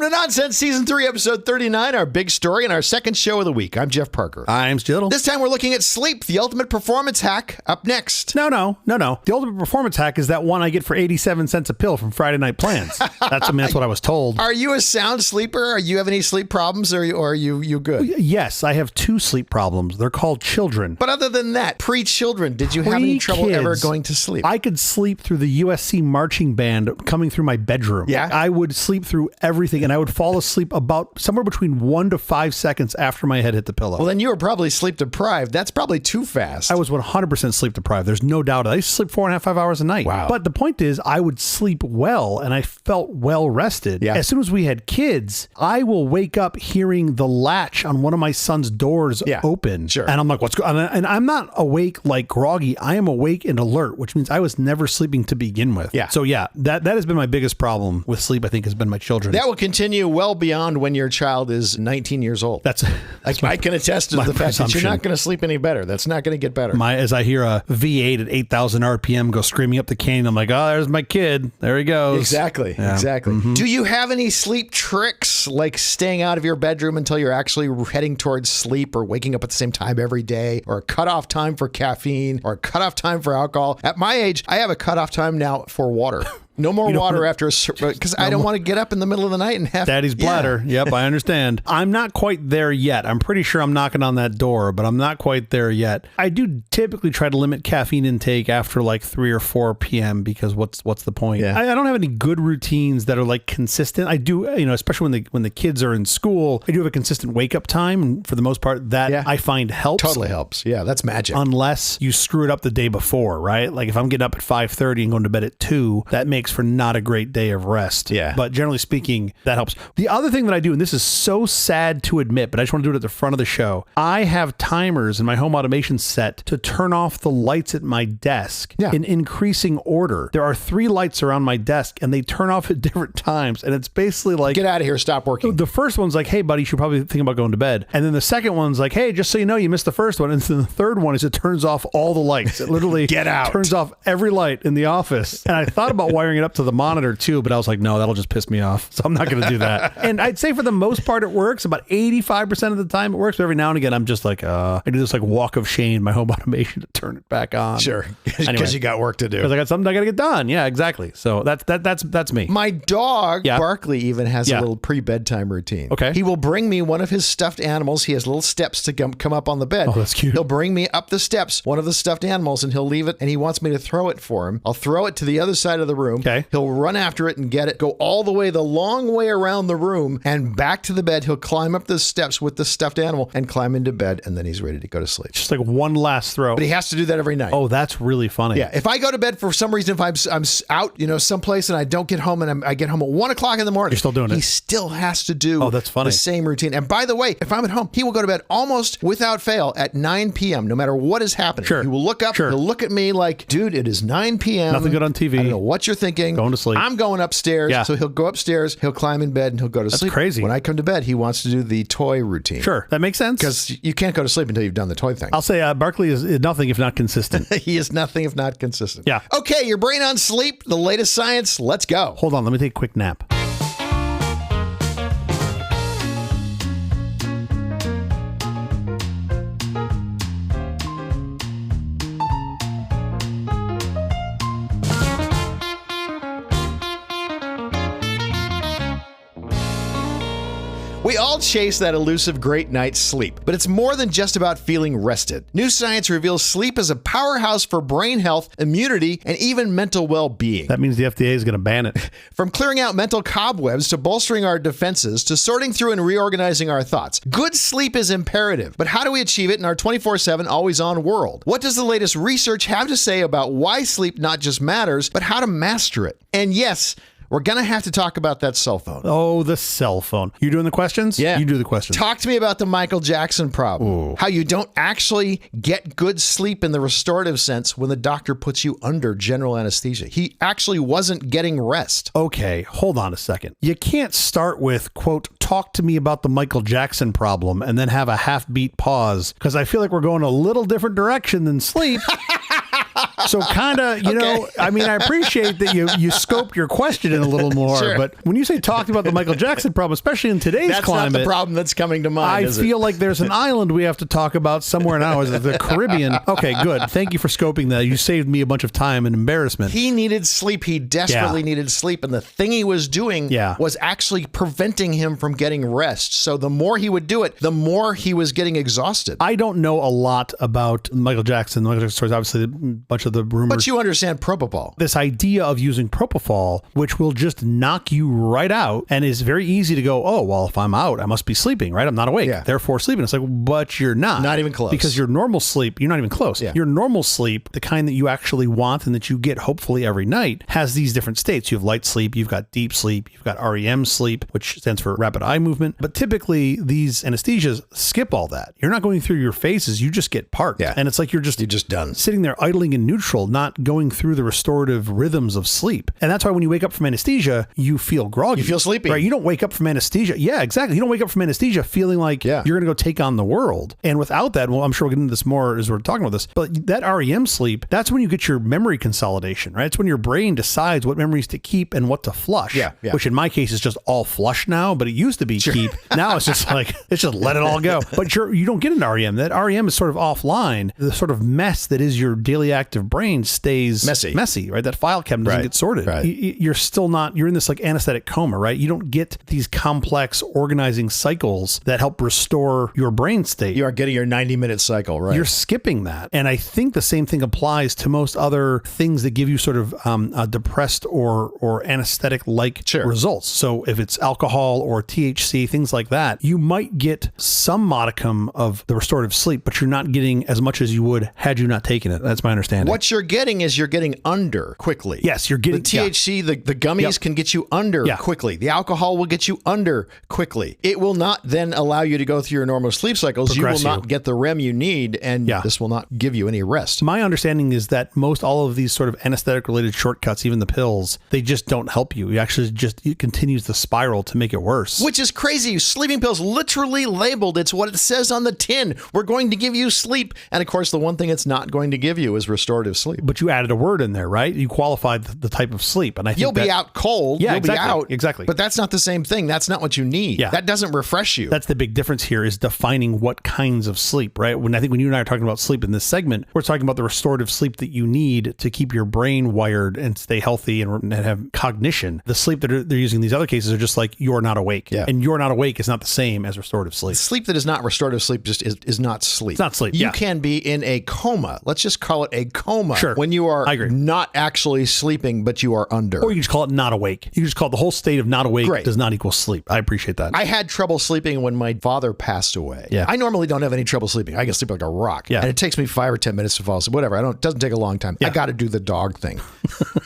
Welcome to Nonsense, Season 3, Episode 39, our big story and our second show of the week. I'm Jeff Parker. I'm Jill. This time we're looking at sleep, the ultimate performance hack, up next. No. The ultimate performance hack is that one I get for 87 cents a pill from Friday Night Plans. That's what I was told. Are you a sound sleeper? Are you have any sleep problems, or are you good? Yes, I have 2 sleep problems. They're called children. But other than that, pre-children, did you have any trouble ever going to sleep? I could sleep through the USC marching band coming through my bedroom. Yeah? I would sleep through everything, and I would fall asleep about somewhere between 1 to 5 seconds after my head hit the pillow. Well, then you were probably sleep deprived. That's probably too fast. I was 100% sleep deprived. There's no doubt. I used to sleep 4.5, 5 hours a night. Wow. But the point is, I would sleep well, and I felt well rested. Yeah. As soon as we had kids, I will wake up hearing the latch on one of my son's doors open. Sure. And I'm like, what's going on? And I'm not awake like groggy. I am awake and alert, which means I was never sleeping to begin with. Yeah. So yeah, that has been my biggest problem with sleep, I think, has been my children. That will continue well beyond when your child is 19 years old. I can attest to the fact that you're not going to sleep any better. That's not going to get better. As I hear a V8 at 8,000 RPM go screaming up the canyon, I'm like, oh, there's my kid. There he goes. Exactly. Yeah. Exactly. Mm-hmm. Do you have any sleep tricks, like staying out of your bedroom until you're actually heading towards sleep, or waking up at the same time every day, or a cutoff time for caffeine, or a cutoff time for alcohol? At my age, I have a cutoff time now for water. No more water after because I don't want to get up in the middle of the night and have daddy's bladder. Yep, I understand. I'm not quite there yet. I'm pretty sure I'm knocking on that door, but I'm not quite there yet. I do typically try to limit caffeine intake after like 3 or 4 p.m. because what's the point? Yeah. I don't have any good routines that are like consistent. I do, especially when the kids are in school, I do have a consistent wake up time, and for the most part, that I find helps. Totally helps. Yeah, that's magic. Unless you screw it up the day before, right? Like if I'm getting up at 5:30 and going to bed at 2, that makes for not a great day of rest. Yeah. But generally speaking, that helps. The other thing that I do, and this is so sad to admit, but I just want to do it at the front of the show. I have timers in my home automation set to turn off the lights at my desk in increasing order. There are 3 lights around my desk and they turn off at different times. And it's basically like, get out of here, stop working. The first one's like, hey buddy, you should probably think about going to bed. And then the second one's like, hey, just so you know, you missed the first one. And then the third one is it turns off all the lights. It literally get out. Turns off every light in the office. And I thought about wiring it up to the monitor too, but I was like, no, that'll just piss me off. So I'm not going to do that. And I'd say for the most part, it works. About 85% of the time it works. But every now and again, I'm just like, I do this like walk of shame in my home automation to turn it back on. Sure. Because you got work to do. Because I got something I got to get done. Yeah, exactly. So that's me. My dog, Barkley, even has a little pre-bedtime routine. Okay. He will bring me one of his stuffed animals. He has little steps to come up on the bed. Oh, that's cute. He'll bring me up the steps, one of the stuffed animals, and he'll leave it, and he wants me to throw it for him. I'll throw it to the other side of the room. Okay. He'll run after it and get it, go all the long way around the room and back to the bed. He'll climb up the steps with the stuffed animal and climb into bed, and then he's ready to go to sleep. Just like one last throw. But he has to do that every night. Oh, that's really funny. Yeah. If I go to bed for some reason, if I'm out, someplace and I don't get home and I get home at 1 o'clock in the morning, you're still doing it. He still has to do that's funny. the same routine. And by the way, if I'm at home, he will go to bed almost without fail at 9 p.m. no matter what is happening. Sure. He will look up, he'll look at me like, dude, it is 9 p.m. Nothing good on TV. I don't know what you're thinking. Going to sleep. I'm going upstairs. Yeah. So he'll go upstairs, he'll climb in bed, and he'll go to sleep. That's crazy. When I come to bed, he wants to do the toy routine. Sure. That makes sense. Because you can't go to sleep until you've done the toy thing. I'll say Barkley is nothing if not consistent. He is nothing if not consistent. Yeah. Okay, your brain on sleep, the latest science. Let's go. Hold on. Let me take a quick nap. We all chase that elusive great night's sleep, but it's more than just about feeling rested. New science reveals sleep is a powerhouse for brain health, immunity, and even mental well-being. That means the FDA is going to ban it. From clearing out mental cobwebs to bolstering our defenses to sorting through and reorganizing our thoughts, good sleep is imperative. But how do we achieve it in our 24/7 always-on world? What does the latest research have to say about why sleep not just matters, but how to master it? And yes, we're going to have to talk about that cell phone. Oh, the cell phone. You doing the questions? Yeah. You do the questions. Talk to me about the Michael Jackson problem. Ooh. How you don't actually get good sleep in the restorative sense when the doctor puts you under general anesthesia. He actually wasn't getting rest. Okay, hold on a second. You can't start with, quote, talk to me about the Michael Jackson problem and then have a half-beat pause, because I feel like we're going a little different direction than sleep. So kind of, you know, I mean, I appreciate that you scoped your question in a little more, Sure. but when you say talked about the Michael Jackson problem, especially in today's That's climate, not the problem that's coming to mind, I feel like there's an island we have to talk about somewhere now. Is it the Caribbean? Okay, good. Thank you for scoping that. You saved me a bunch of time and embarrassment. He needed sleep. He desperately needed sleep. And the thing he was doing was actually preventing him from getting rest. So the more he would do it, the more he was getting exhausted. I don't know a lot about Michael Jackson. The Michael Jackson stories, obviously, a bunch of the rumors. But you understand propofol. This idea of using propofol, which will just knock you right out and is very easy to go, oh, well, if I'm out, I must be sleeping, right? I'm not awake. Yeah. Therefore sleeping. It's like, but you're not. Not even close. Because your normal sleep, you're not even close. Yeah. Your normal sleep, the kind that you actually want and that you get hopefully every night, has these different states. You have light sleep, you've got deep sleep, you've got REM sleep, which stands for rapid eye movement. But typically these anesthesias skip all that. You're not going through your phases, you just get parked. Yeah. And it's like you're just done. Sitting there idling in neutral, not going through the restorative rhythms of sleep. And that's why when you wake up from anesthesia, you feel groggy. You feel sleepy. Right? You don't wake up from anesthesia. Yeah, exactly. You don't wake up from anesthesia feeling like you're going to go take on the world. And without that, well, I'm sure we'll get into this more as we're talking about this, but that REM sleep, that's when you get your memory consolidation, right? It's when your brain decides what memories to keep and what to flush. Yeah. Which in my case is just all flush now, but it used to be keep. Now it's just like, it's just let it all go. But you don't get an REM. That REM is sort of offline. The sort of mess that is your daily active brain stays messy, right? That file cabinet doesn't get sorted. Right. You're still not, you're in this like anesthetic coma, right? You don't get these complex organizing cycles that help restore your brain state. You are getting your 90-minute cycle, right? You're skipping that. And I think the same thing applies to most other things that give you sort of depressed or anesthetic-like results. So if it's alcohol or THC, things like that, you might get some modicum of the restorative sleep, but you're not getting as much as you would had you not taken it. That's my understanding. What you're getting is you're getting under quickly. Yes, you're getting... The THC, the gummies can get you under quickly. The alcohol will get you under quickly. It will not then allow you to go through your normal sleep cycles. You will not get the REM you need, and this will not give you any rest. My understanding is that most all of these sort of anesthetic-related shortcuts, even the pills, they just don't help you. You actually it continues the spiral to make it worse. Which is crazy. Sleeping pills literally labeled. It's what it says on the tin. We're going to give you sleep. And of course, the one thing it's not going to give you is restorative sleep. But you added a word in there, right? You qualified the type of sleep. And I think you'll be out cold. Yeah, you'll exactly. be out. Exactly. But that's not the same thing. That's not what you need. Yeah. That doesn't refresh you. That's the big difference here, is defining what kinds of sleep, right? When you and I are talking about sleep in this segment, we're talking about the restorative sleep that you need to keep your brain wired and stay healthy and have cognition. The sleep that they're using in these other cases are just like, you're not awake. Yeah. And you're not awake is not the same as restorative sleep. Sleep that is not restorative sleep just is not sleep. It's not sleep. You can be in a coma. Let's just call it a coma. Sure. When you are I agree. not actually sleeping, but you are under. Or you can just call it not awake. You can just call it the whole state of not awake does not equal sleep. I appreciate that. I had trouble sleeping when my father passed away. Yeah. I normally don't have any trouble sleeping. I can sleep like a rock. Yeah. And it takes me 5 or 10 minutes to fall asleep. Whatever. It doesn't take a long time. Yeah. I got to do the dog thing.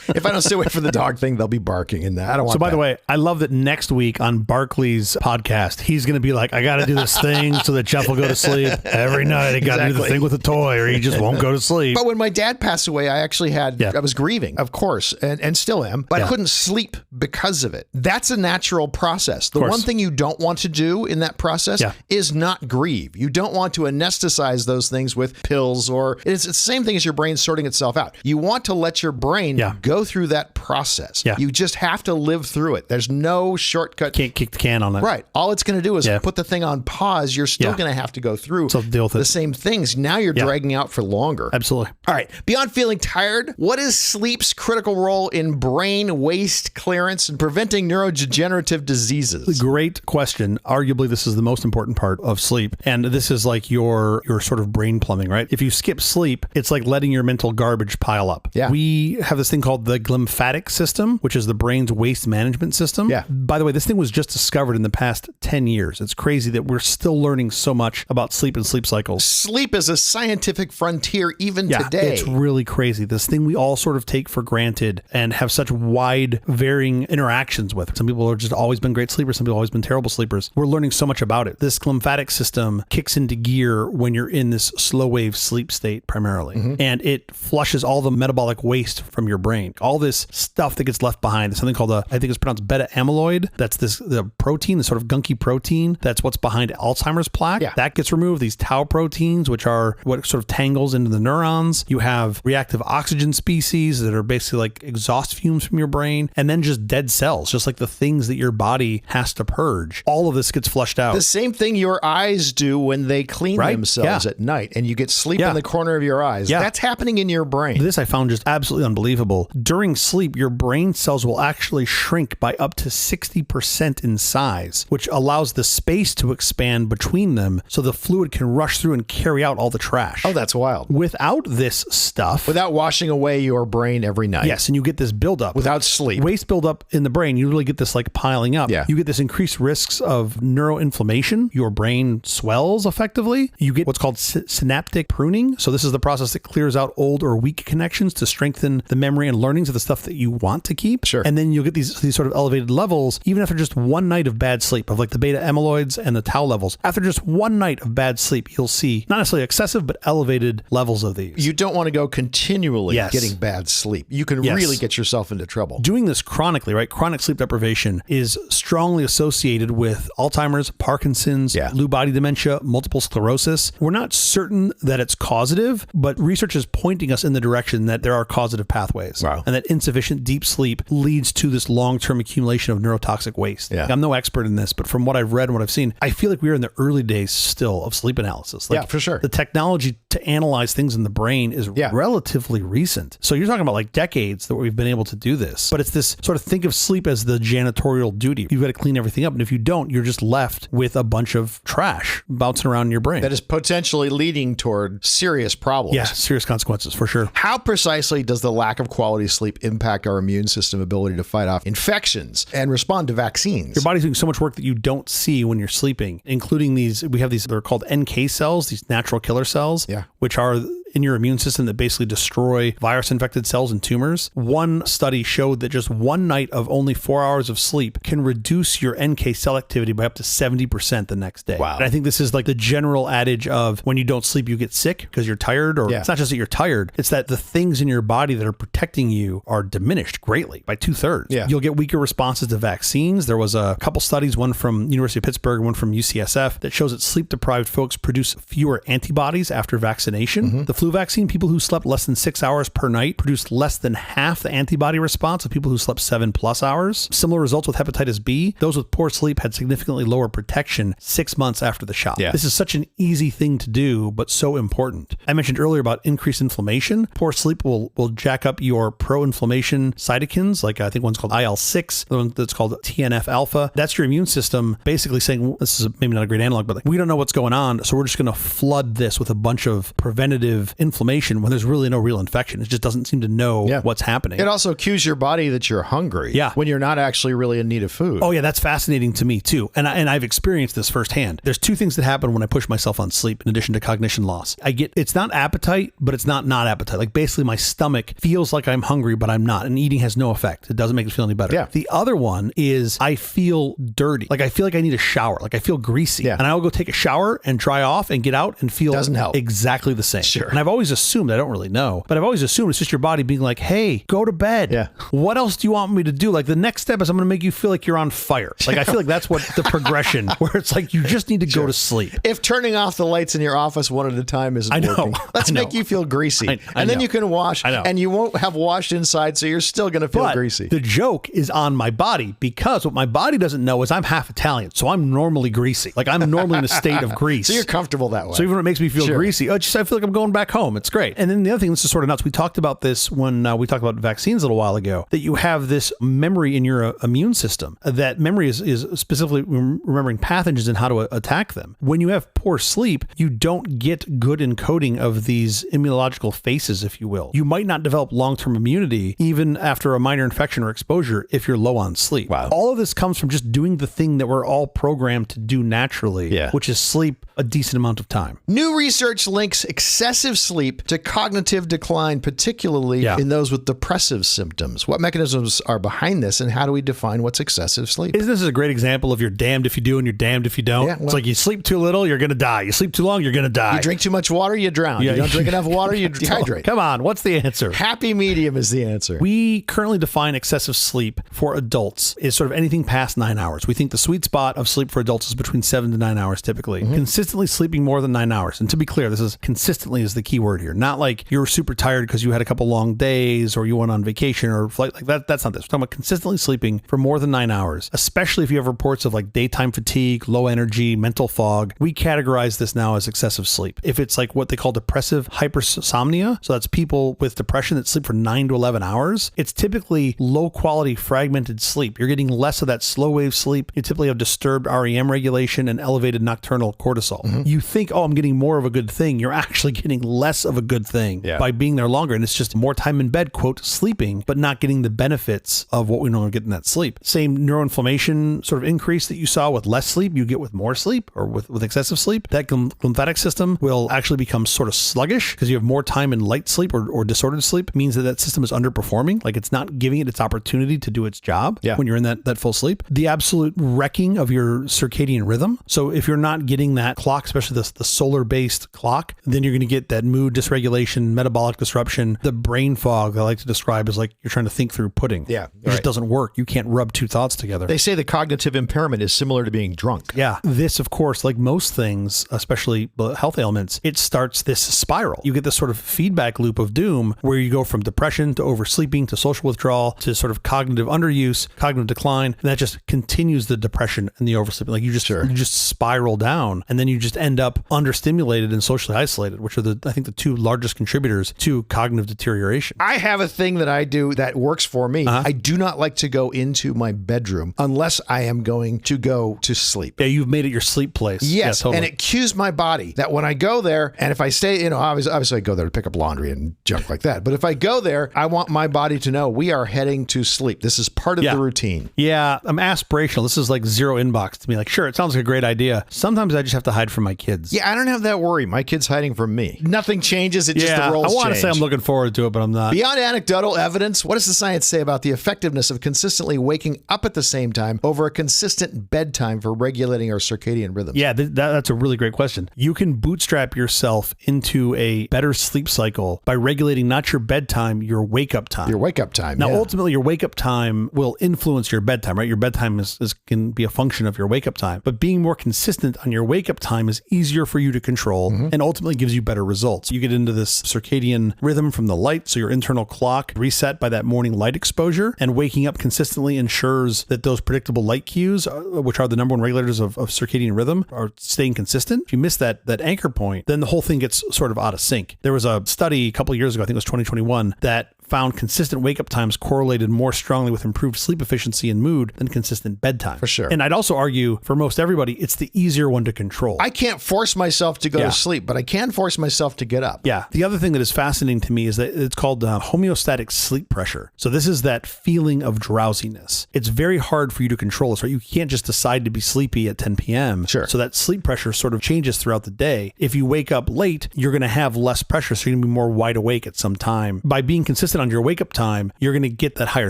If I don't stay awake for the dog thing, they'll be barking in that. I don't want So by that. the way, I love that next week on Barkley's podcast, he's going to be like, I got to do this thing so that Jeff will go to sleep every night. I got to do the thing with the toy or he just won't go to sleep. But when my dad passed away, I actually I was grieving, of course, and still am, but I couldn't sleep because of it. That's a natural process. The one thing you don't want to do in that process is not grieve. You don't want to anesthetize those things with pills, or it's the same thing as your brain sorting itself out. You want to let your brain go through that process. Yeah. You just have to live through it. There's no shortcut. Can't kick the can on it. Right. All it's going to do is put the thing on pause. You're still going to have to go through the same things. Now you're dragging out for longer. Absolutely. All right. Beyond feeling tired, what is sleep's critical role in brain waste clearance and preventing neurodegenerative diseases? Great question. Arguably, this is the most important part of sleep. And this is like your sort of brain plumbing, right? If you skip sleep, it's like letting your mental garbage pile up. Yeah. We have this thing called the glymphatic system, which is the brain's waste management system. Yeah. By the way, this thing was just discovered in the past 10 years. It's crazy that we're still learning so much about sleep and sleep cycles. Sleep is a scientific frontier even today. It's really crazy. This thing we all sort of take for granted and have such wide varying interactions with. Some people have just always been great sleepers. Some people have always been terrible sleepers. We're learning so much about it. This glymphatic system kicks into gear when you're in this slow wave sleep state primarily. Mm-hmm. And it flushes all the metabolic waste from your brain. All this stuff that gets left behind. There's something called I think it's pronounced beta amyloid. That's the protein, the sort of gunky protein. That's what's behind Alzheimer's plaque. Yeah. That gets removed. These tau proteins, which are what sort of tangles into the neurons. You You have reactive oxygen species that are basically like exhaust fumes from your brain, and then just dead cells, just like the things that your body has to purge. All of this gets flushed out. The same thing your eyes do when they clean themselves at night, and you get sleep in the corner of your eyes. That's happening in your brain. This I found just absolutely unbelievable. During sleep, your brain cells will actually shrink by up to 60% in size, which allows the space to expand between them so the fluid can rush through and carry out all the trash. Oh, that's wild. Without this stuff... Without washing away your brain every night. Yes, and you get this buildup. Without sleep. Waste buildup in the brain, you really get this like piling up. Yeah. You get this increased risks of neuroinflammation. Your brain swells effectively. You get what's called synaptic pruning. So this is the process that clears out old or weak connections to strengthen the memory and learnings of the stuff that you want to keep. Sure. And then you'll get these sort of elevated levels, even after just one night of bad sleep, of like the beta amyloids and the tau levels. After just one night of bad sleep, you'll see not necessarily excessive, but elevated levels of these. You don't want to go continually getting bad sleep. You can really get yourself into trouble. Doing this chronically, right? Chronic sleep deprivation is strongly associated with Alzheimer's, Parkinson's, Lewy body dementia, multiple sclerosis. We're not certain that it's causative, but research is pointing us in the direction that there are causative pathways. Wow. And that insufficient deep sleep leads to this long-term accumulation of neurotoxic waste. Yeah. I'm no expert in this, but from what I've read and what I've seen, I feel like we're in the early days still of sleep analysis. Like, yeah, for sure. The technology to analyze things in the brain is relatively recent. So you're talking about like decades that we've been able to do this, but it's this sort of think of sleep as the janitorial duty. You've got to clean everything up. And if you don't, you're just left with a bunch of trash bouncing around in your brain. That is potentially leading toward serious problems. Yeah, serious consequences for sure. How precisely does the lack of quality sleep impact our immune system ability to fight off infections and respond to vaccines? Your body's doing so much work that you don't see when you're sleeping, including we have these, they're called NK cells, these natural killer cells, which are in your immune system that basically destroy virus-infected cells and tumors. One study showed that just one night of only 4 hours of sleep can reduce your NK cell activity by up to 70% the next day. Wow. And I think this is like the general adage of when you don't sleep, you get sick because you're tired, or it's not just that you're tired, it's that the things in your body that are protecting you are diminished greatly by 2/3. Yeah. You'll get weaker responses to vaccines. There was a couple studies, one from University of Pittsburgh, one from UCSF, that shows that sleep-deprived folks produce fewer antibodies after vaccination. The flu vaccine, people who slept less than 6 hours per night produced less than half the antibody response of people who slept 7+ hours. Similar results with hepatitis B. Those with poor sleep had significantly lower protection 6 months after the shot. Yeah. This is such an easy thing to do, but so important. I mentioned earlier about increased inflammation. Poor sleep will jack up your pro-inflammation cytokines, like I think one's called IL-6, the one that's called TNF-alpha. That's your immune system basically saying, well, this is maybe not a great analog, but like, we don't know what's going on, so we're just going to flood this with a bunch of preventative inflammation when there's really no real infection. It just doesn't seem to know what's happening. It also cues your body that you're hungry when you're not actually really in need of food. Oh yeah, that's fascinating to me too. And I've experienced this firsthand. There's two things that happen when I push myself on sleep in addition to cognition loss. It's not appetite, but it's not appetite. Like basically my stomach feels like I'm hungry, but I'm not, and eating has no effect. It doesn't make it feel any better. Yeah. The other one is I feel dirty. Like I feel like I need a shower. Like I feel greasy. Yeah. And I'll go take a shower and dry off and get out and feel doesn't help. Exactly the same. Sure. And I've always assumed, I don't really know, but I've always assumed it's just your body being like, hey, go to bed. Yeah. What else do you want me to do? Like the next step is I'm going to make you feel like you're on fire. Like I feel like that's what the progression, where it's like you just need to go to sleep. If turning off the lights in your office one at a time isn't working, let's make you feel greasy. And then you can wash, and you won't have washed inside, so you're still going to feel greasy. The joke is on my body, because what my body doesn't know is I'm half Italian, so I'm normally greasy. Like I'm normally in a state of grease. So you're comfortable that way. So even when it makes me feel greasy, I feel like I'm going back home. It's great. And then the other thing, this is sort of nuts. We talked about this when we talked about vaccines a little while ago, that you have this memory in your immune system. That memory is specifically remembering pathogens and how to attack them. When you have poor sleep, you don't get good encoding of these immunological faces, if you will. You might not develop long-term immunity even after a minor infection or exposure if you're low on sleep. Wow. All of this comes from just doing the thing that we're all programmed to do naturally, which is sleep a decent amount of time. New research links excessive sleep to cognitive decline, particularly in those with depressive symptoms. What mechanisms are behind this, and how do we define what's excessive sleep? Isn't this a great example of you're damned if you do and you're damned if you don't? It's like you sleep too little, you're going to die. You sleep too long, you're going to die. You drink too much water, you drown. You don't drink enough water, you dehydrate. Come on, what's the answer? Happy medium is the answer. We currently define excessive sleep for adults is sort of anything past 9 hours. We think the sweet spot of sleep for adults is between 7 to 9 hours typically. Consistently sleeping more than 9 hours. And to be clear, this is consistently is the key word here. Not like you're super tired because you had a couple long days or you went on vacation or flight like that. That's not this. We're talking about consistently sleeping for more than 9 hours, especially if you have reports of like daytime fatigue, low energy, mental fog. We categorize this now as excessive sleep. If it's like what they call depressive hypersomnia, so that's people with depression that sleep for 9 to 11 hours, it's typically low quality fragmented sleep. You're getting less of that slow wave sleep. You typically have disturbed REM regulation and elevated nocturnal cortisol. You think, oh, I'm getting more of a good thing. You're actually getting less of a good thing by being there longer. And it's just more time in bed, quote, sleeping, but not getting the benefits of what we normally get in that sleep. Same neuroinflammation sort of increase that you saw with less sleep, you get with more sleep or with excessive sleep. That lymphatic system will actually become sort of sluggish because you have more time in light sleep or disordered sleep. It means that system is underperforming. Like it's not giving it its opportunity to do its job when you're in that full sleep. The absolute wrecking of your circadian rhythm. So if you're not getting that clock, especially the solar-based clock, then you're going to get that mood dysregulation, metabolic disruption, the brain fog I like to describe as like you're trying to think through pudding. It just doesn't work. You can't rub two thoughts together. They say the cognitive impairment is similar to being drunk. Yeah. This, of course, like most things, especially health ailments, it starts this spiral. You get this sort of feedback loop of doom where you go from depression to oversleeping to social withdrawal to sort of cognitive underuse, cognitive decline, and that just continues the depression and the oversleeping. Like you just spiral down, and then you just end up understimulated and socially isolated, which are I think the two largest contributors to cognitive deterioration. I have a thing that I do that works for me. I do not like to go into my bedroom unless I am going to go to sleep. Yeah, you've made it your sleep place. Yes, yeah, totally. And it cues my body that when I go there, and if I stay, obviously I go there to pick up laundry and junk like that. But if I go there, I want my body to know we are heading to sleep. This is part of the routine. Yeah, I'm aspirational. This is like zero inbox to me. Like, sure, it sounds like a great idea. Sometimes I just have to hide from my kids. Yeah, I don't have that worry. My kid's hiding from me. Nothing changes. It just the roles change. I want to say I'm looking forward to it, but I'm not. Beyond anecdotal evidence, what does the science say about the effectiveness of consistently waking up at the same time over a consistent bedtime for regulating our circadian rhythms? Yeah, that's a really great question. You can bootstrap yourself into a better sleep cycle by regulating not your bedtime, your wake-up time. Your wake-up time, Now, ultimately, your wake-up time will influence your bedtime, right? Your bedtime can be a function of your wake-up time. But being more consistent on your wake-up time is easier for you to control and ultimately gives you better results. You get into this circadian rhythm from the light, so your internal clock reset by that morning light exposure, and waking up consistently ensures that those predictable light cues, which are the number one regulators of circadian rhythm, are staying consistent. If you miss that anchor point, then the whole thing gets sort of out of sync. There was a study a couple of years ago, I think it was 2021, that found consistent wake-up times correlated more strongly with improved sleep efficiency and mood than consistent bedtime. For sure. And I'd also argue, for most everybody, it's the easier one to control. I can't force myself to go to sleep, but I can force myself to get up. Yeah. The other thing that is fascinating to me is that it's called homeostatic sleep pressure. So this is that feeling of drowsiness. It's very hard for you to control this, right? You can't just decide to be sleepy at 10 p.m. Sure. So that sleep pressure sort of changes throughout the day. If you wake up late, you're going to have less pressure, so you're going to be more wide awake at some time. By being consistent on your wake-up time, you're going to get that higher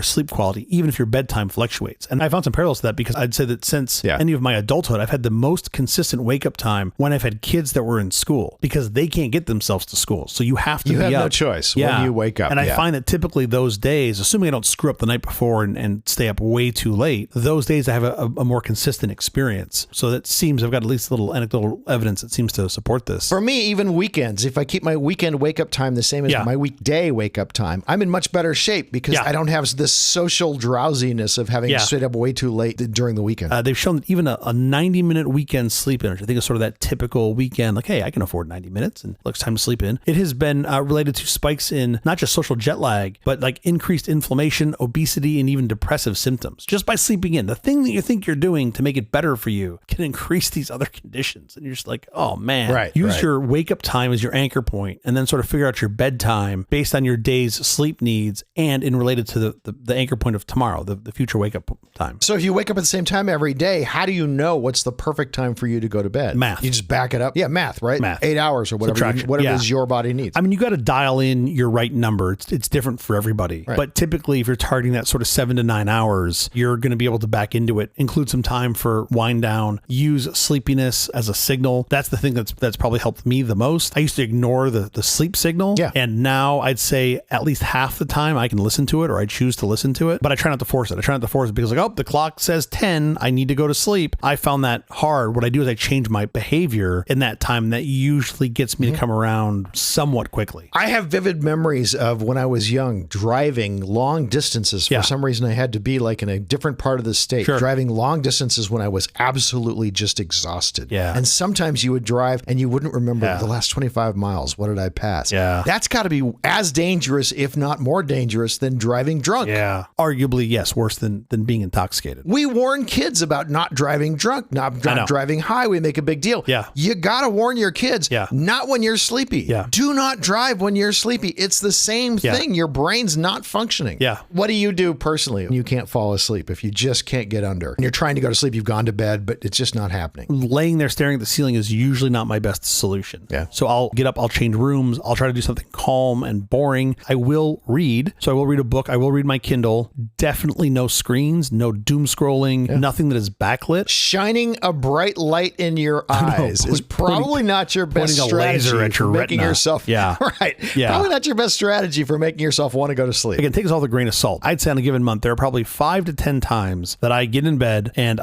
sleep quality, even if your bedtime fluctuates. And I found some parallels to that because I'd say that since any of my adulthood, I've had the most consistent wake-up time when I've had kids that were in school because they can't get themselves to school. So you have to be up. You have no choice when you wake up. And I find that typically those days, assuming I don't screw up the night before and stay up way too late, those days I have a more consistent experience. So that seems, I've got at least a little anecdotal evidence that seems to support this. For me, even weekends, if I keep my weekend wake-up time the same as my weekday wake-up time, I'm in much better shape because I don't have this social drowsiness of having stayed up way too late during the weekend. They've shown that even a 90-minute weekend sleep in, which I think is sort of that typical weekend, like, hey, I can afford 90 minutes and it's time to sleep in. It has been related to spikes in not just social jet lag, but like increased inflammation, obesity, and even depressive symptoms. Just by sleeping in. The thing that you think you're doing to make it better for you can increase these other conditions. And you're just like, oh man, use your wake-up time as your anchor point and then sort of figure out your bedtime based on your day's sleep needs and in related to the anchor point of tomorrow, the future wake-up time. So if you wake up at the same time every day, how do you know what's the perfect time for you to go to bed? Math. You just back it up. Yeah, math, right? Math. 8 hours or whatever it is your body needs. I mean, you got to dial in your right number. It's different for everybody. Right. But typically, if you're targeting that sort of 7 to 9 hours, you're going to be able to back into it, include some time for wind down, use sleepiness as a signal. That's the thing that's probably helped me the most. I used to ignore the sleep signal. Yeah. And now I'd say at least half half the time I can listen to it or I choose to listen to it, but I try not to force it. I try not to force it because like, oh, the clock says 10, I need to go to sleep. I found that hard. What I do is I change my behavior in that time. That usually gets me to come around somewhat quickly. I have vivid memories of when I was young, driving long distances. For some reason, I had to be like in a different part of the state, driving long distances when I was absolutely just exhausted. Yeah. And sometimes you would drive and you wouldn't remember the last 25 miles. What did I pass? Yeah. That's got to be as dangerous, if not more dangerous, than driving drunk. Yeah. Arguably, yes, worse than being intoxicated. We warn kids about not driving drunk, not driving high. We make a big deal. Yeah. You got to warn your kids, not when you're sleepy. Yeah. Do not drive when you're sleepy. It's the same thing. Your brain's not functioning. Yeah. What do you do personally when you can't fall asleep? If you just can't get under and you're trying to go to sleep, you've gone to bed, but it's just not happening. Laying there staring at the ceiling is usually not my best solution. Yeah. So I'll get up, I'll change rooms, I'll try to do something calm and boring. I will read. So I will read a book. I will read my Kindle. Definitely no screens, no doom scrolling, nothing that is backlit. Shining a bright light in your eyes is probably not your best strategy laser at your for making retina. yourself probably not your best strategy for making yourself want to go to sleep. Again, take this all with a grain of salt. I'd say on a given month, there are probably 5 to 10 times that I get in bed and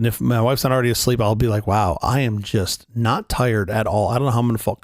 if my wife's not already asleep, I'll be like, wow, I am just not tired at all. I don't know how I'm going to fall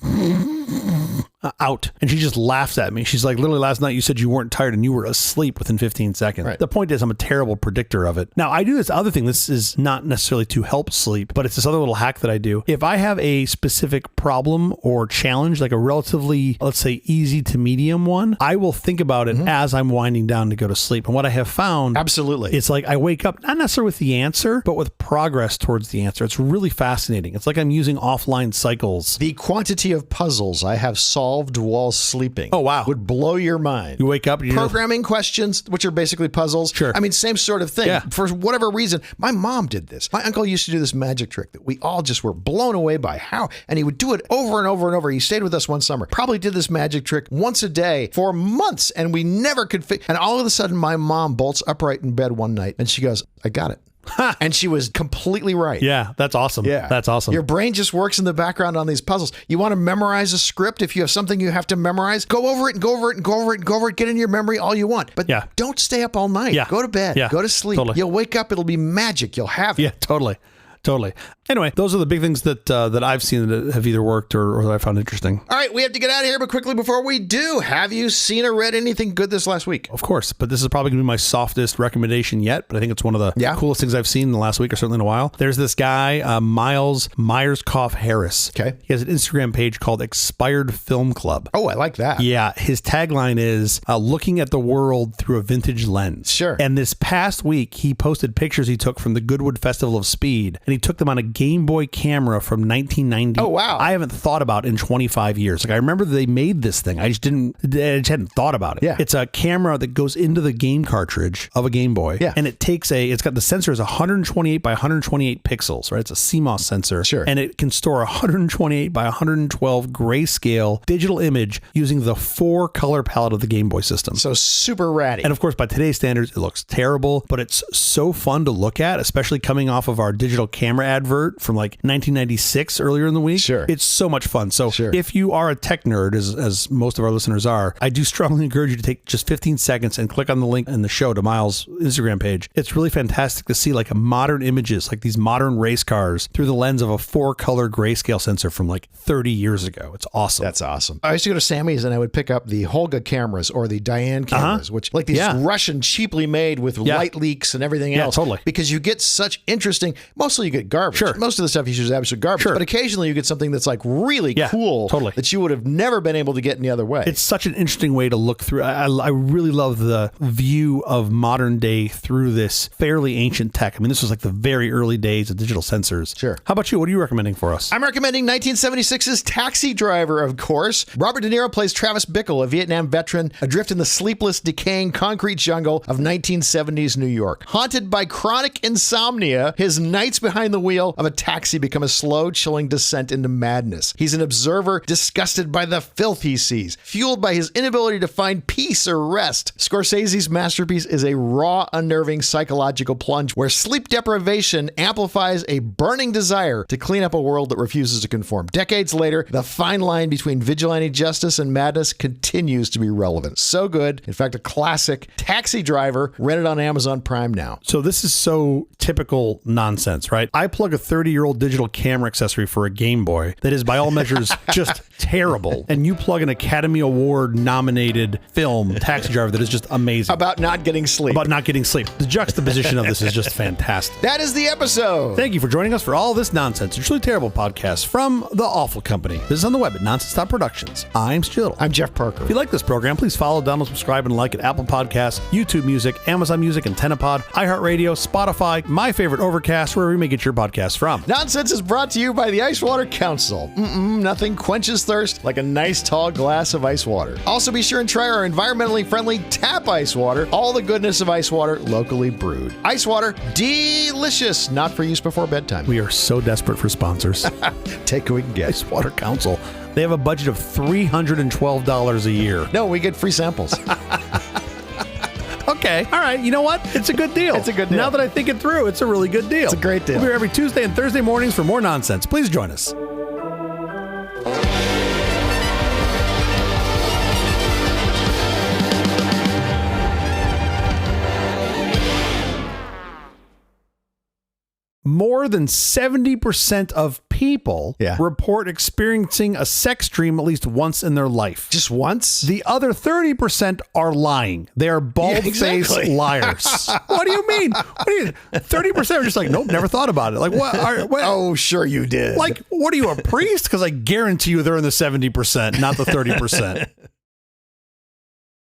out. And she just laughs at me. She's like, literally last night you said you weren't tired and you were asleep within 15 seconds. Right. The point is I'm a terrible predictor of it. Now I do this other thing. This is not necessarily to help sleep, but it's this other little hack that I do. If I have a specific problem or challenge, like a relatively, let's say, easy to medium one, I will think about it as I'm winding down to go to sleep. And what I have found, it's like I wake up not necessarily with the answer, but with progress towards the answer. It's really fascinating. It's like I'm using offline cycles. The quantity of puzzles I have solved while sleeping would blow your mind. You wake up and programming questions, which are basically puzzles. Sure. I mean, same sort of thing. For whatever reason, my mom did this. My uncle used to do this magic trick that we all just were blown away by how, and he would do it over and over and over. He stayed with us one summer, probably did this magic trick once a day for months, and we never could and all of a sudden my mom bolts upright in bed one night and she goes, I got it. And she was completely right. Yeah, that's awesome. Yeah, that's awesome. Your brain just works in the background on these puzzles. You want to memorize a script. If you have something you have to memorize, go over it and go over it and go over it and go over it. Get in your memory all you want. But don't stay up all night. Go to bed. Go to sleep. Totally. You'll wake up. It'll be magic. You'll have it. Yeah, totally. Anyway, those are the big things that I've seen that have either worked or that I found interesting. All right, we have to get out of here, but quickly before we do, have you seen or read anything good this last week? Of course, but this is probably going to be my softest recommendation yet, but I think it's one of the coolest things I've seen in the last week or certainly in a while. There's this guy, Myerscough-Harris. Okay. He has an Instagram page called Expired Film Club. Oh, I like that. Yeah, his tagline is looking at the world through a vintage lens. Sure. And this past week, he posted pictures he took from the Goodwood Festival of Speed, and he took them on a Game Boy camera from 1990. Oh, wow. I haven't thought about in 25 years. Like I remember they made this thing. I just hadn't thought about it. Yeah. It's a camera that goes into the game cartridge of a Game Boy. Yeah. And it's got the sensor is 128 by 128 pixels, right? It's a CMOS sensor. Sure. And it can store 128 by 112 grayscale digital image using the 4 color palette of the Game Boy system. So super ratty. And of course, by today's standards, it looks terrible, but it's so fun to look at, especially coming off of our digital camera advert from like 1996 earlier in the week. Sure. It's so much fun. So if you are a tech nerd, as most of our listeners are, I do strongly encourage you to take just 15 seconds and click on the link in the show to Miles' Instagram page. It's really fantastic to see like modern images, like these modern race cars through the lens of a 4-color grayscale sensor from like 30 years ago. It's awesome. That's awesome. I used to go to Sammy's and I would pick up the Holga cameras or the Diane cameras, which like these Russian cheaply made with light leaks and everything else. Totally. Because you get such interesting, mostly you get garbage. Sure. Most of the stuff you use is absolute garbage. But occasionally you get something that's like really cool that you would have never been able to get any other way. It's such an interesting way to look through. I really love the view of modern day through this fairly ancient tech. I mean, this was like the very early days of digital sensors. Sure. How about you? What are you recommending for us? I'm recommending 1976's Taxi Driver, of course. Robert De Niro plays Travis Bickle, a Vietnam veteran, adrift in the sleepless, decaying concrete jungle of 1970s New York. Haunted by chronic insomnia, his nights behind behind the wheel of a taxi become a slow, chilling descent into madness. He's an observer disgusted by the filth he sees, fueled by his inability to find peace or rest. Scorsese's masterpiece is a raw, unnerving psychological plunge where sleep deprivation amplifies a burning desire to clean up a world that refuses to conform. Decades later, the fine line between vigilante justice and madness continues to be relevant. So good. In fact, a classic. Taxi Driver, rented on Amazon Prime now. So this is so typical nonsense, right? I plug a 30-year-old digital camera accessory for a Game Boy that is by all measures just terrible. And you plug an Academy Award nominated film, Taxi Driver, that is just amazing. About not getting sleep. The juxtaposition of this is just fantastic. That is the episode. Thank you for joining us for all this nonsense. A truly terrible podcast from The Awful Company. This is on the web at nonsense.productions. I'm Stu. I'm Jeff Parker. If you like this program, please follow, download, subscribe, and like at Apple Podcasts, YouTube Music, Amazon Music, AntennaPod, iHeartRadio, Spotify, my favorite Overcast, wherever you may get your podcasts from. Nonsense is brought to you by the Ice Water Council. Nothing quenches thirst like a nice tall glass of ice water. Also be sure and try our environmentally friendly tap ice water. All the goodness of ice water locally brewed. Ice water, delicious. Not for use before bedtime. We are so desperate for sponsors. Take what we can get. Ice Water Council. They have a budget of $312 a year. No, we get free samples. Okay. All right. You know what? It's a good deal. It's a good deal. Now that I think it through, it's a really good deal. It's a great deal. We'll be here every Tuesday and Thursday mornings for more nonsense. Please join us. More than 70% of people report experiencing a sex dream at least once in their life. Just once? The other 30% are lying. They are bald-faced liars. What do you mean? 30% are just like, nope, never thought about it. Like, what? Oh, sure you did. Like, what are you, a priest? Because I guarantee you they're in the 70%, not the 30%.